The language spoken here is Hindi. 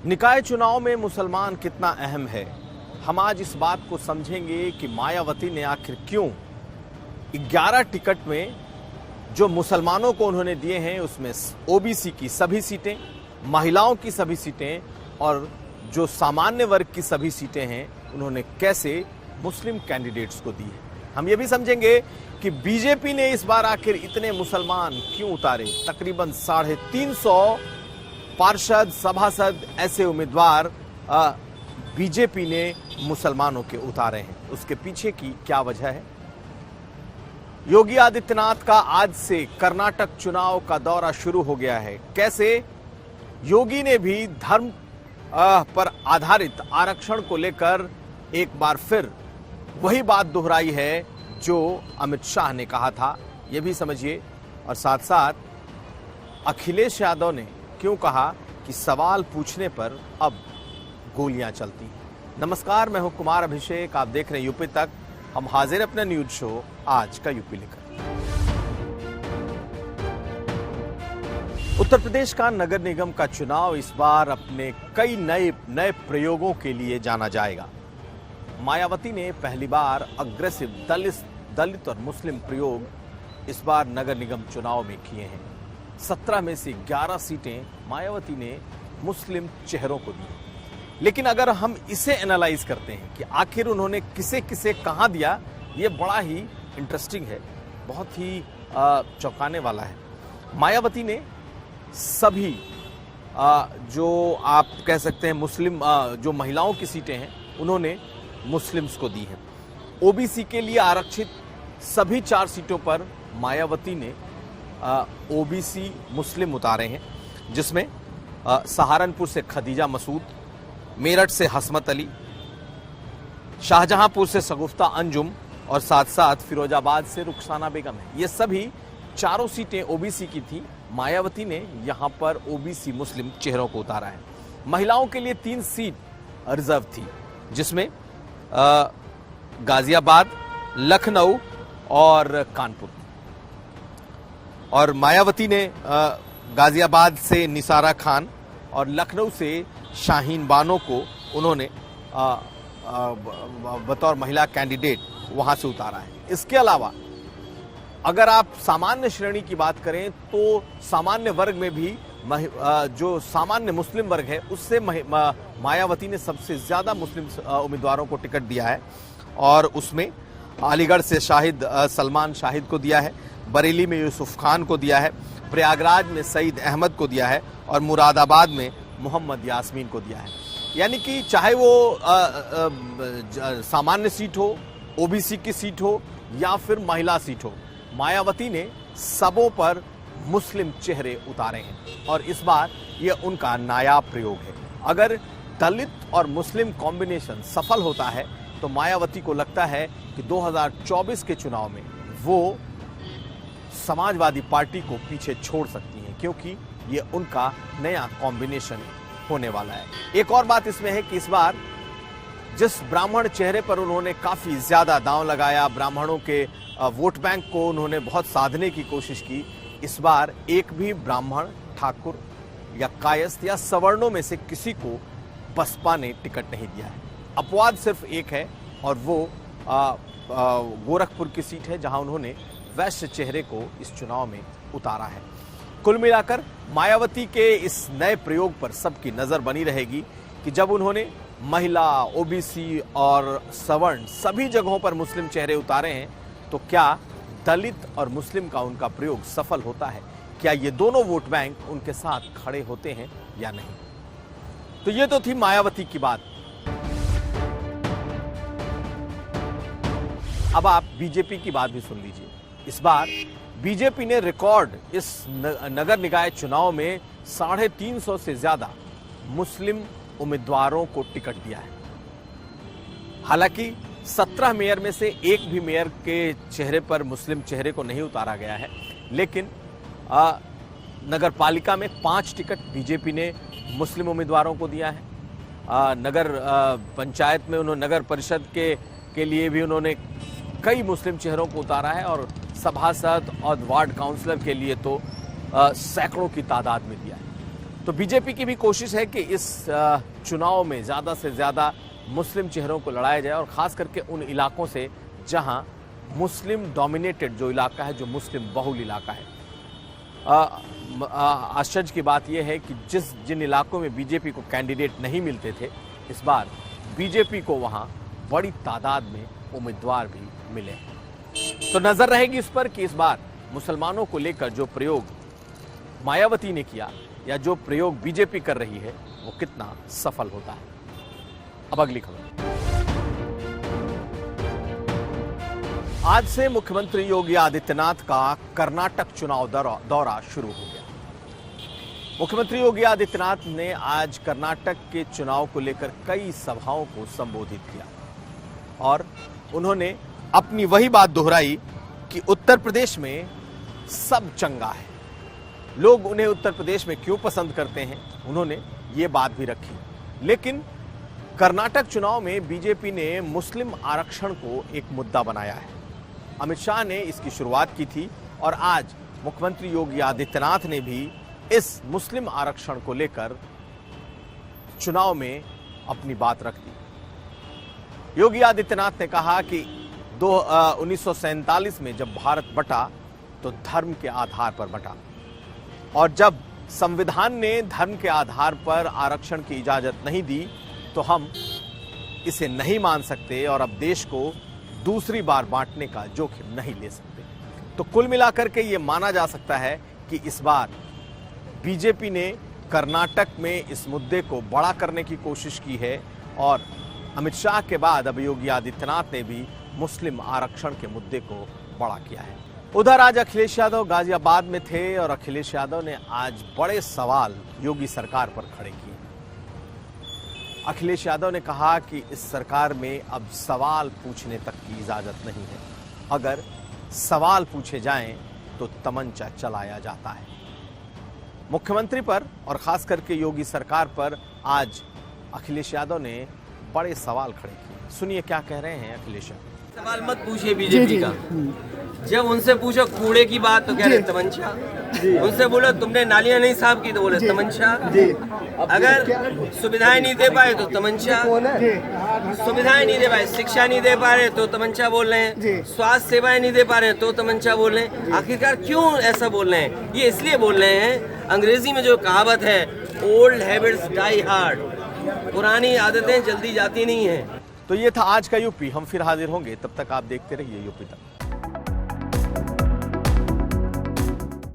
निकाय चुनाव में मुसलमान कितना अहम है, हम आज इस बात को समझेंगे कि मायावती ने आखिर क्यों 11 टिकट में जो मुसलमानों को उन्होंने दिए हैं उसमें ओबीसी की सभी सीटें, महिलाओं की सभी सीटें और जो सामान्य वर्ग की सभी सीटें हैं उन्होंने कैसे मुस्लिम कैंडिडेट्स को दी है। हम ये भी समझेंगे कि बीजेपी ने इस बार आखिर इतने मुसलमान क्यों उतारे। तकरीबन 350 पार्षद, सभासद ऐसे उम्मीदवार बीजेपी ने मुसलमानों के उतारे हैं। उसके पीछे की क्या वजह है? योगी आदित्यनाथ का आज से कर्नाटक चुनाव का दौरा शुरू हो गया है। कैसे योगी ने भी धर्म पर आधारित आरक्षण को लेकर एक बार फिर वही बात दोहराई है जो अमित शाह ने कहा था, यह भी समझिए। और साथ साथ अखिलेश यादव ने क्यों कहा कि सवाल पूछने पर अब गोलियां चलती हैं। नमस्कार, मैं हूं कुमार अभिषेक, आप देख रहे हैं यूपी तक। हम हाजिर अपना न्यूज शो आज का यूपी लेकर। उत्तर प्रदेश का नगर निगम का चुनाव इस बार अपने कई नए प्रयोगों के लिए जाना जाएगा। मायावती ने पहली बार अग्रेसिव दलित और मुस्लिम प्रयोग इस बार नगर निगम चुनाव में किए हैं। 17 में से 11 सीटें मायावती ने मुस्लिम चेहरों को दी। लेकिन अगर हम इसे एनालाइज करते हैं कि आखिर उन्होंने किसे किसे कहां दिया, ये बड़ा ही इंटरेस्टिंग है, बहुत ही चौंकाने वाला है। मायावती ने सभी जो आप कह सकते हैं मुस्लिम जो महिलाओं की सीटें हैं उन्होंने मुस्लिम्स को दी हैं। ओबीसी के लिए आरक्षित सभी 4 सीटों पर मायावती ने ओबीसी मुस्लिम उतारे हैं, जिसमें सहारनपुर से खदीजा मसूद, मेरठ से हसमत अली, शाहजहांपुर से सगुफ्ता अंजुम और साथ साथ फिरोजाबाद से रुखसाना बेगम है। ये सभी चारों सीटें ओबीसी की थी। मायावती ने यहां पर ओबीसी मुस्लिम चेहरों को उतारा है। महिलाओं के लिए 3 सीट रिजर्व थी, जिसमें गाजियाबाद, लखनऊ और कानपुर। और मायावती ने गाजियाबाद से निसारा खान और लखनऊ से शाहीन बानो को उन्होंने बतौर महिला कैंडिडेट वहां से उतारा है। इसके अलावा अगर आप सामान्य श्रेणी की बात करें तो सामान्य वर्ग में भी जो सामान्य मुस्लिम वर्ग है उससे मायावती ने सबसे ज्यादा मुस्लिम उम्मीदवारों को टिकट दिया है। और उसमें अलीगढ़ से सलमान शाहिद को दिया है, बरेली में यूसुफ खान को दिया है, प्रयागराज में सईद अहमद को दिया है और मुरादाबाद में मोहम्मद यास्मीन को दिया है। यानी कि चाहे वो सामान्य सीट हो, ओबीसी की सीट हो या फिर महिला सीट हो, मायावती ने सबों पर मुस्लिम चेहरे उतारे हैं। और इस बार यह उनका नायाब प्रयोग है। अगर दलित और मुस्लिम कॉम्बिनेशन सफल होता है तो मायावती को लगता है कि 2024 के चुनाव में वो समाजवादी पार्टी को पीछे छोड़ सकती हैं, क्योंकि ये उनका नया कॉम्बिनेशन होने वाला है। एक और बात इसमें है कि इस बार जिस ब्राह्मण चेहरे पर उन्होंने काफी ज्यादा दांव लगाया, ब्राह्मणों के वोट बैंक को उन्होंने बहुत साधने की कोशिश की, इस बार एक भी ब्राह्मण, ठाकुर या कायस्थ या सवर्णों में से किसी को बसपा ने टिकट नहीं दिया है। अपवाद सिर्फ एक है और वो गोरखपुर की सीट है, जहां उन्होंने वैश्य चेहरे को इस चुनाव में उतारा है। कुल मिलाकर मायावती के इस नए प्रयोग पर सबकी नजर बनी रहेगी कि जब उन्होंने महिला, ओबीसी और सवर्ण सभी जगहों पर मुस्लिम चेहरे उतारे हैं तो क्या दलित और मुस्लिम का उनका प्रयोग सफल होता है? क्या ये दोनों वोट बैंक उनके साथ खड़े होते हैं या नहीं? तो ये तो थी मायावती की बात। अब आप बीजेपी की बात भी सुन लीजिए। इस बार बीजेपी ने रिकॉर्ड इस नगर निकाय चुनाव में 350 से ज्यादा मुस्लिम उम्मीदवारों को टिकट दिया है। हालांकि 17 मेयर में से एक भी मेयर के चेहरे पर मुस्लिम चेहरे को नहीं उतारा गया है, लेकिन नगर पालिका में 5 टिकट बीजेपी ने मुस्लिम उम्मीदवारों को दिया है। नगर पंचायत में उन्होंने, नगर परिषद के लिए भी उन्होंने कई मुस्लिम चेहरों को उतारा है और सभासद और वार्ड काउंसलर के लिए तो सैकड़ों की तादाद में दिया है। तो बीजेपी की भी कोशिश है कि इस चुनाव में ज़्यादा से ज़्यादा मुस्लिम चेहरों को लड़ाया जाए और ख़ास करके उन इलाकों से जहां मुस्लिम डोमिनेटेड जो इलाका है, जो मुस्लिम बहुल इलाका है। आश्चर्य की बात यह है कि जिन इलाकों में बीजेपी को कैंडिडेट नहीं मिलते थे, इस बार बीजेपी को वहां बड़ी तादाद में उम्मीदवार भी मिले हैं। तो नजर रहेगी इस पर कि इस बार मुसलमानों को लेकर जो प्रयोग मायावती ने किया या जो प्रयोग बीजेपी कर रही है वो कितना सफल होता है। अब अगली खबर। आज से मुख्यमंत्री योगी आदित्यनाथ का कर्नाटक चुनाव दौरा शुरू हो गया। मुख्यमंत्री योगी आदित्यनाथ ने आज कर्नाटक के चुनाव को लेकर कई सभाओं को संबोधित किया और उन्होंने अपनी वही बात दोहराई कि उत्तर प्रदेश में सब चंगा है। लोग उन्हें उत्तर प्रदेश में क्यों पसंद करते हैं, उन्होंने ये बात भी रखी। लेकिन कर्नाटक चुनाव में बीजेपी ने मुस्लिम आरक्षण को एक मुद्दा बनाया है। अमित शाह ने इसकी शुरुआत की थी और आज मुख्यमंत्री योगी आदित्यनाथ ने भी इस मुस्लिम आरक्षण को लेकर चुनाव में अपनी बात रख दी। योगी आदित्यनाथ ने कहा कि 1947 में जब भारत बटा तो धर्म के आधार पर बटा और जब संविधान ने धर्म के आधार पर आरक्षण की इजाजत नहीं दी तो हम इसे नहीं मान सकते और अब देश को दूसरी बार बांटने का जोखिम नहीं ले सकते। तो कुल मिलाकर के ये माना जा सकता है कि इस बार बीजेपी ने कर्नाटक में इस मुद्दे को बड़ा करने की कोशिश की है और अमित शाह के बाद अब योगी आदित्यनाथ ने भी मुस्लिम आरक्षण के मुद्दे को बड़ा किया है। उधर आज अखिलेश यादव गाजियाबाद में थे और अखिलेश यादव ने आज बड़े सवाल योगी सरकार पर खड़े किए। अखिलेश यादव ने कहा कि इस सरकार में अब सवाल पूछने तक की इजाजत नहीं है। अगर सवाल पूछे जाएं तो तमंचा चलाया जाता है। मुख्यमंत्री पर और खास करके योगी सरकार पर आज अखिलेश यादव ने बड़े सवाल खड़े किए। सुनिए क्या कह रहे हैं अखिलेश यादव। सवाल मत पूछिए बीजेपी का। जब उनसे पूछो कूड़े की बात तो कह रहे तमंचा, उनसे बोलो तुमने नालियां नहीं साफ की तो बोले तमंचा, अगर सुविधाएं नहीं दे पाए तो तमंचा, सुविधाएं नहीं दे पाए, शिक्षा नहीं दे पा रहे तो तमंचा बोल रहे हैं, स्वास्थ्य सेवाएं नहीं दे पा रहे तो तमंचा बोल रहे हैं। आखिरकार क्यों ऐसा बोल रहे हैं? ये इसलिए बोल रहे हैं, अंग्रेजी में जो कहावत है ओल्ड हैबिट्स डाई हार्ड, पुरानी आदतें जल्दी जाती नहीं है। तो ये था आज का यूपी। हम फिर हाजिर होंगे, तब तक आप देखते रहिए यूपी तक।